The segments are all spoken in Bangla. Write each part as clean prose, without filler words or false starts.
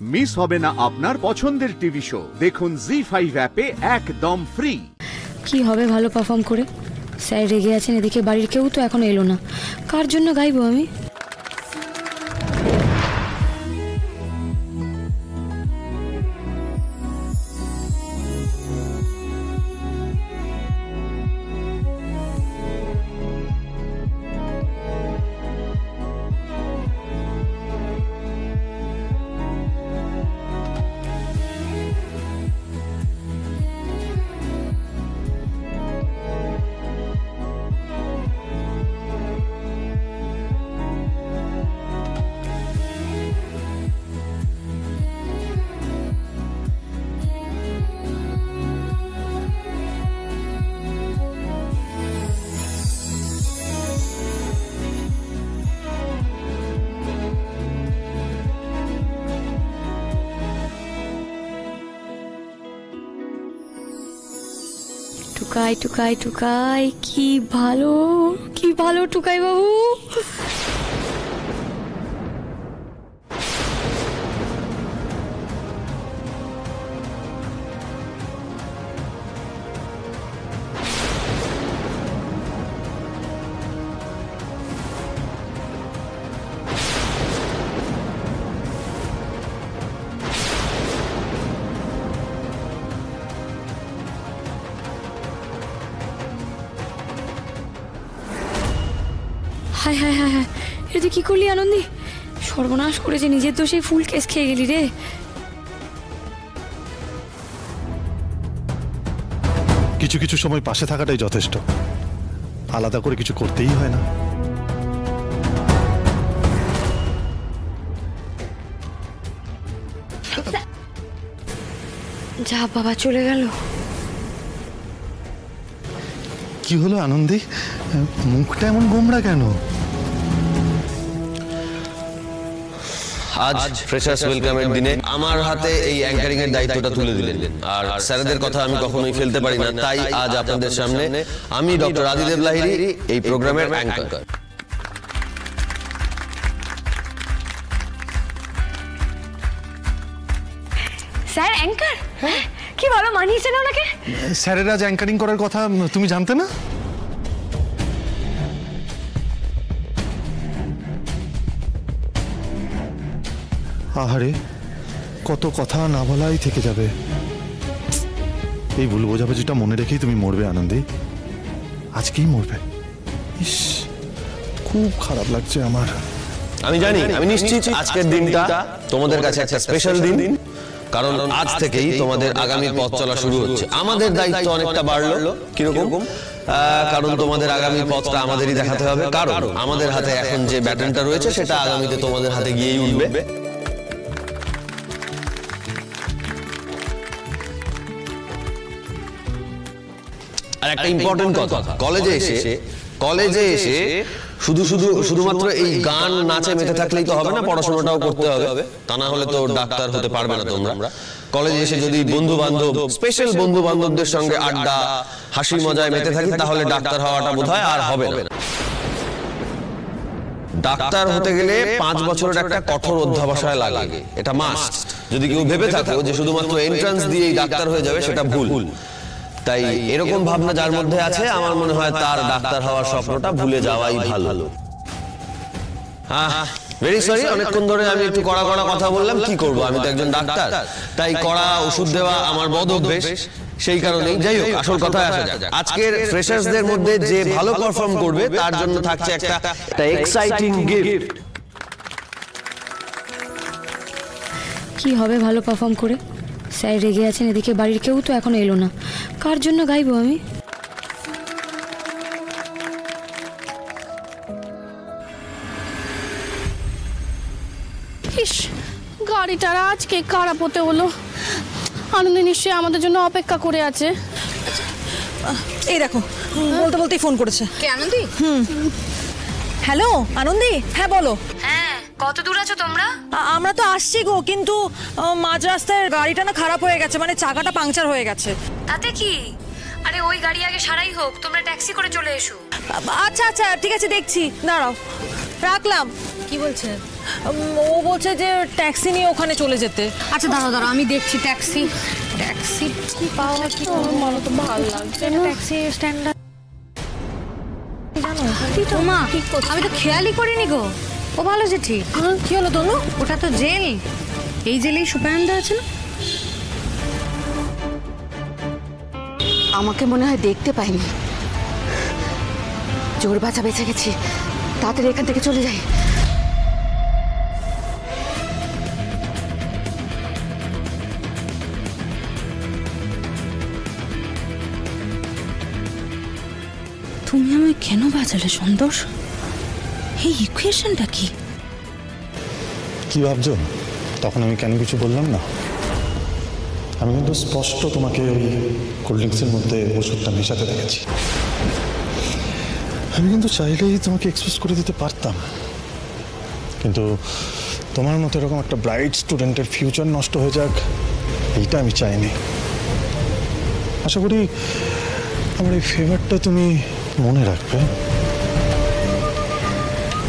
মিস হবে না আপনার পছন্দের টিভি শো। দেখুন জি5 অ্যাপে একদম ফ্রি। কি হবে ভালো পারফর্ম করে? স্যার রেগে আছেন, এদিকে বাড়ির কেউ তো এখনো এলো না। কার জন্য গাইবো আমি? টুকাই টুকাই টুকাই, কি ভালো টুকাই বাবু। হায় হায় হায় হায়, এটা তুই কি করলি আনন্দী? সর্বনাশ করেছে, নিজের তো সেই ফুল কেস খেয়ে গেলি রে। কিছু কিছু সময় পাশে থাকাটাই যথেষ্ট, আলাদা করে কিছু করতেই হয় না। যা বাবা, চলে গেল। কি হলো আনন্দী, মুখটা এমন গোমড়া কেন? আজ ফ্রেশার্স ওয়েলকামের দিনে আমার হাতে এই অ্যাঙ্কারিং এর দায়িত্বটা তুলে দিলেন, আর স্যারদের কথা আমি কখনোই ফেলতে পারি না। তাই আজ আপনাদের সামনে আমি ডক্টর আদিদেব লাহিড়ী, এই প্রোগ্রামের অ্যাঙ্কার। Sir anchor? কি ভালো মানিয়েছেন ওনাকে। স্যারের আজ অ্যাঙ্কারিং করার কথা তুমি জানতে না? আহারে, কত কথা না বলাই থেকে যাবে। এই ভুল বোঝাবুঝিটা মনে রেখেই তুমি মরবে আনন্দী, আজকেই মরবে। ইস, খুব খারাপ লাগছে আমার। আমি জানি, আমি নিশ্চিত আজকের দিনটা তোমাদের কাছে একটা স্পেশাল দিন, কারণ আজ থেকেই তোমাদের আগামী পথ চলা শুরু হচ্ছে। আমাদের দায়িত্ব অনেকটা বাড়লো। কিরকম? কারণ তোমাদের আগামী পথটা আমাদেরই দেখাতে হবে, কারণ আমাদের হাতে এখন যে ব্যাটনটা রয়েছে সেটা আগামীতে তোমাদের হাতে গিয়েই উঠবে। আর একটা ইম্পর্টেন্ট কথা, কলেজে এসে শুধুমাত্র এই গান নাচে মেতে থাকলেই তো হবে না, পড়াশোনাটাও করতে হবে। তা না হলে তো ডাক্তার হতে পারবে না তোমরা। কলেজে এসে যদি স্পেশাল বন্ধু বান্ধবদের সঙ্গে আড্ডা হাসি মজায় মেতে থাকি, তাহলে ডাক্তার হওয়াটা বোধহয় আর হবে না। ডাক্তার হতে গেলে 5 বছরের একটা কঠোর অধ্যাবসায় লাগে, এটা মাস্ট। যদি কেউ ভেবে থাকো যে শুধুমাত্র এন্ট্রান্স দিয়েই ডাক্তার হয়ে যাবে, সেটা ভুল। তাই এরকম ভাবনা যার মধ্যে আছে, আমার মনে হয় তার ডাক্তার হওয়ার স্বপ্নটা ভুলে যাওয়াই ভালো। ভেরি সরি, অনেকক্ষণ ধরে আমি একটু কড়া কথা বললাম। কি করবো, আমি তো একজন ডাক্তার, তাই কড়া ওষুধ দেওয়া আমার বদ অভ্যেস। সেই কারণেই যাই হোক, আসল কথায় আসা যাক। আজকের ফ্রেশার্সদের মধ্যে যে ভালো পারফর্ম করবে তার জন্য থাকছে একটা এক্সাইটিং গিফট। কি হবে ভালো পারফর্ম করে? স্যার রেগে আছেন, এদিকে বাড়ির কেউ তো এখনো এলো না। কার জন্য গাইবো আমি? ইস, গাড়িটার আজকে খারাপ হতে হলো। আনন্দ নিশ্চয়ই আমাদের জন্য অপেক্ষা করে আছে। এই দেখো, বলতে বলতেই ফোন করেছে। কে, আনন্দী? হ্যালো আনন্দী, হ্যাঁ বলো। হ্যাঁ, কত দূর আছো তোমরা? আমরা তো আসছি গো, কিন্তু মাঝ রাস্তায় গাড়িটা না খারাপ হয়ে গেছে, মানে চাকাটা পাংচার হয়ে গেছে। তাতে কি? আরে ওই গাড়ি আগে সারাই হোক, তোমরা ট্যাক্সি করে চলে এসো। আচ্ছা আচ্ছা, ঠিক আছে, দেখছি, দাঁড়াও, রাখলাম। কি বলছে? ও বলছে যে ট্যাক্সি নিয়ে ওখানে চলে যেতে। আচ্ছা দাঁড়াও আমি দেখছি ট্যাক্সি কি পাওয়া কি আমার তো ভালো লাগছে না। ট্যাক্সি স্ট্যান্ড মা আমি তো খেয়ালই করিনি গো। ও ভালো যে ঠিক। কি হলো তনু? ওটা তো জেল, এই জেলেই সুপায়ন্দা আছে না? আমাকে মনে হয় দেখতে পাইনি। জোর বাঁচা বেঁচে গেছি, তাড়াতাড়ি এখান থেকে চলে যাই। তুমি আমায় কেন বাঁচালে সন্তোষ? এই ইকুয়েশনটা কি? কি ভাবছো? তখন আমি কেন কিছু বললাম না? আমি কিন্তু স্পষ্ট তোমাকে ওই কোল্ড ড্রিঙ্কসের মধ্যে ওষুধটা মেশাতে দেখেছি। আমি কিন্তু চাইলেই তোমাকে এক্সপ্রেস করে দিতে পারতাম, কিন্তু তোমার মতো এরকম একটা ব্রাইট স্টুডেন্টের ফিউচার নষ্ট হয়ে যাক, এইটা আমি চাইনি। আশা করি আমার এই ফেভারটা তুমি মনে রাখবে।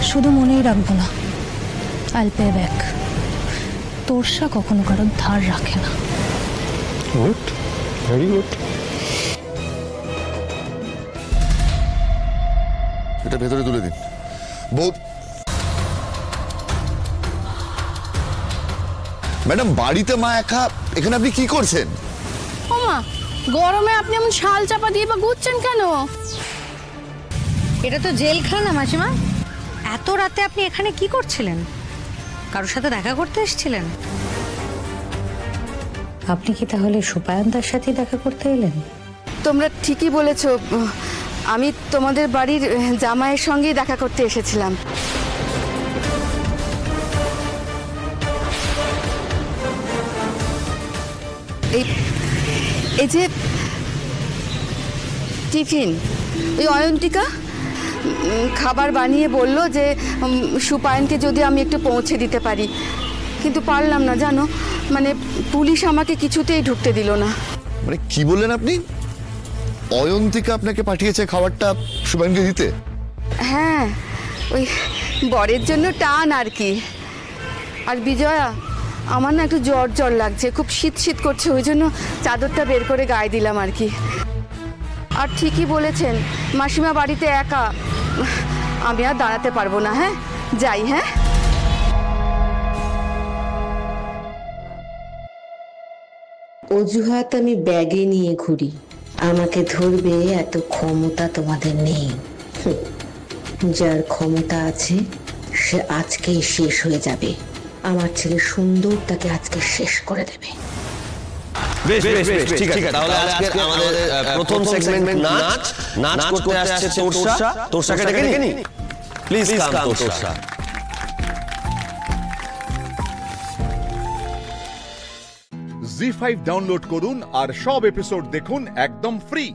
শুধু মনেই রাখবো না, আইল পে ব্যাক। তোরসা কখনো কারোর ধার রাখে না। Good, very good. এটা ভেতরে তুলে দিন। ম্যাডাম, বাড়িতে মা একা, এখানে আপনি কি করছেন? ও মা, গরমে আপনি এমন শাল চাপা দিয়ে বা ঘুরছেন কেন? এটা তো জেলখানা মাসিমা। এত রাতে আপনি এখানে কি করছিলেন? কারোর সাথে দেখা করতে এসেছিলেন? আপনি কি তাহলে সুপায়ন্দার সাথে দেখা করতে এলেন? তোমরা ঠিকই বলেছো, আমি তোমাদের বাড়ির জামাইয়ের সঙ্গেই দেখা করতে এসেছিলাম। এই যে টিফিন, এই অয়ন্তিকা খাবার বানিয়ে বলল যে সুপায়নকে যদি আমি একটু পৌঁছে দিতে পারি, কিন্তু পারলাম না জানো। মানে পুলিশ আমাকে কিছুতেই ঢুকতে দিল না। মানে কি বললেন আপনি? অয়ন্তিকা আপনাকে পাঠিয়েছে খাবারটা সুবাইনকে দিতে? হ্যাঁ, ওই বরের জন্য টান আর কি। আর বিজয়া, আমার না একটু জ্বর লাগছে, খুব শীত করছে, ওই জন্য চাদরটা বের করে গায়ে দিলাম আর কি। আর ঠিকই বলেছেন, মাসিমা বাড়িতে একা, আমি আর দাঁড়াতে পারবো না। হ্যাঁ, যাই। হ্যাঁ, অজুহাত আমি ব্যাগে নিয়ে ঘুরি, আমাকে ধরবে এত ক্ষমতা তোমাদের নেই। যার ক্ষমতা আছে সে আজকেই শেষ হয়ে যাবে। আমার ছেলে সুন্দর তাকে আজকে শেষ করে দেবে। বেশ বেশ বেশ, ঠিক আছে। তাহলে আজকে আমাদের প্রথম সেগমেন্ট নাচ করতে আসছে তোরসা। তোরসাকে ডেকে নি, please come Torsa. ZEE5 download করুন আর সব এপিসোড দেখুন একদম ফ্রি।